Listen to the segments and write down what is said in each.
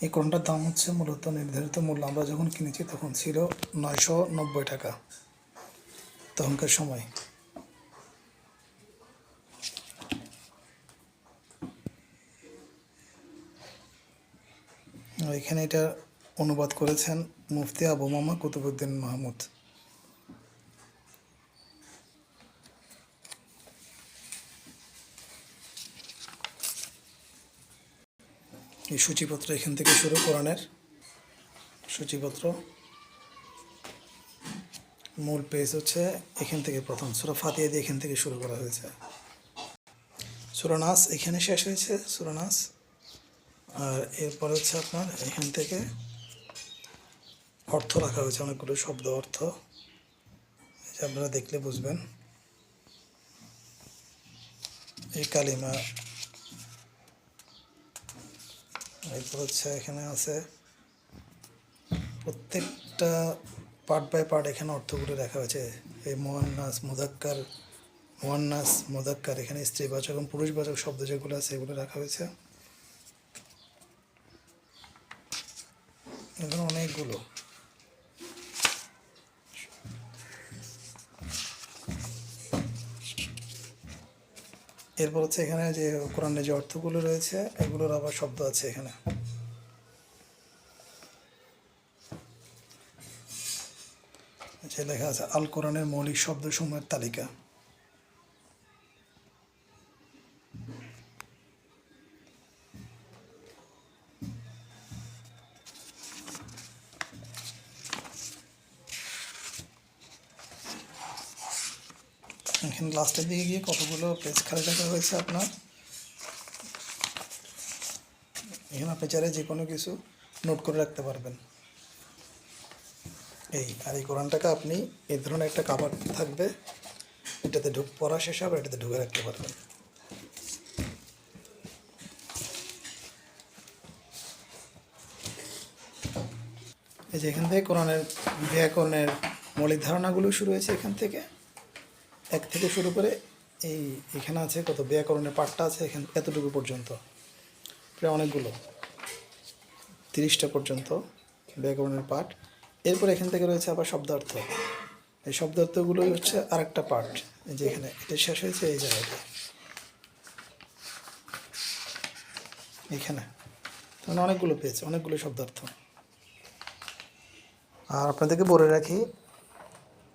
এই কোরআনটার দাম হচ্ছে মূলত নির্ধারিত মূল্য আমরা যখন কিনেছি তখন ছিল 990 টাকা তখনকার সময়। এখানে এটা অনুবাদ করেছেন মুফতি আবু মামা কুতুবউদ্দিন মাহমুদ। এই সূচিপত্র এখান থেকে শুরু, কোরআনের সূচিপত্র। মূল পেজ হচ্ছে এখান থেকে, প্রথম সূরা ফাতিহা দিয়ে এখান থেকে শুরু করা হয়েছে। সূরা নাস এখানে শেষ হয়েছে, সূরা নাস। আর এরপর হচ্ছে আপনার এখান থেকে অর্থ রাখা হয়েছে, অনেকগুলো শব্দ অর্থ, আপনারা দেখলে বুঝবেন। এই কালিমা, এরপর হচ্ছে এখানে আছে প্রত্যেকটা পার্ট বাই পার্ট এখানে অর্থগুলো রাখা হয়েছে। এই মুয়ান্নাস মুযাক্কার, এখানে স্ত্রীবাচক এবং পুরুষবাচক শব্দ যেগুলো আছে এগুলো রাখা হয়েছে। এখানে অনেকগুলো। এরপর হচ্ছে এখানে যে কোরআনে যে অর্থগুলো রয়েছে এগুলোর আবার শব্দ আছে এখানে। যে লেখা আছে আল কোরআনের মৌলিক শব্দসমূহের তালিকা। এখানে লাস্টের দিকে গিয়ে কতগুলো পেজ খালি রাখা হয়েছে আপনার। এখানে আপনি চাইলে যে কোনো কিছু নোট করে রাখতে পারবেন। আর এই কোরআনটাকে আপনি এই ধরনের একটা কাভার থাকবে, এটাতে পড়া শেষ হবে, এটাতে ঢুকে রাখতে পারবেন। এই যে এখান থেকে কোরআনের ব্যাকরণের মৌলিক ধারণাগুলো শুরু হয়েছে এখান থেকে, এক থেকে শুরু করে এখানে আছে কত ব্যাকরণের পাঠটা আছে এখান এতটুকু পর্যন্ত, প্রায় অনেকগুলো 30টা পর্যন্ত ব্যাকরণের পাঠ। এরপর এখান থেকে রয়েছে আবার শব্দার্থ। এই শব্দার্থগুলোই হচ্ছে আরেকটা পার্ট, যে এখানে এটা শেষ হয়েছে এই জায়গাটা এখানে। মানে অনেকগুলো পেয়েছে, অনেকগুলো শব্দার্থ। আর আপনাদেরকে বলে রাখি,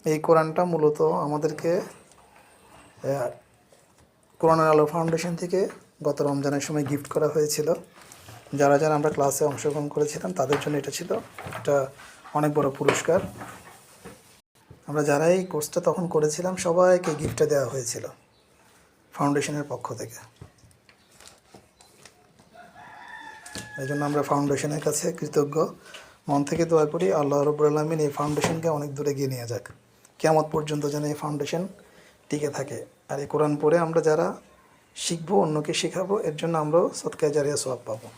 এই কোরআনটা মূলত আমাদেরকে কোরআনের আলো ফাউন্ডেশন থেকে গত রমজানের সময় গিফট করা হয়েছিল। যারা যারা আমরা ক্লাসে অংশগ্রহণ করেছিলাম তাদের জন্য এটা ছিল একটা অনেক বড় পুরস্কার। আমরা যারা এই কোর্সটা তখন করেছিলাম সবাইকে গিফটটা দেওয়া হয়েছিল ফাউন্ডেশনের পক্ষ থেকে। এই জন্য আমরা ফাউন্ডেশনের কাছে কৃতজ্ঞ, মন থেকে দোয়া করি আল্লাহ রাব্বুল আলামিন এই ফাউন্ডেশনকে অনেক দূরে এগিয়ে নিয়ে যাক, কিয়ামত পর্যন্ত যেন এই ফাউন্ডেশন টিকে থাকে। আর এই কোরআন পড়ে আমরা যারা শিখবো, অন্যকে শেখাবো, এর জন্য আমরাও সদকায়ে জারিয়া সওয়াব পাবো।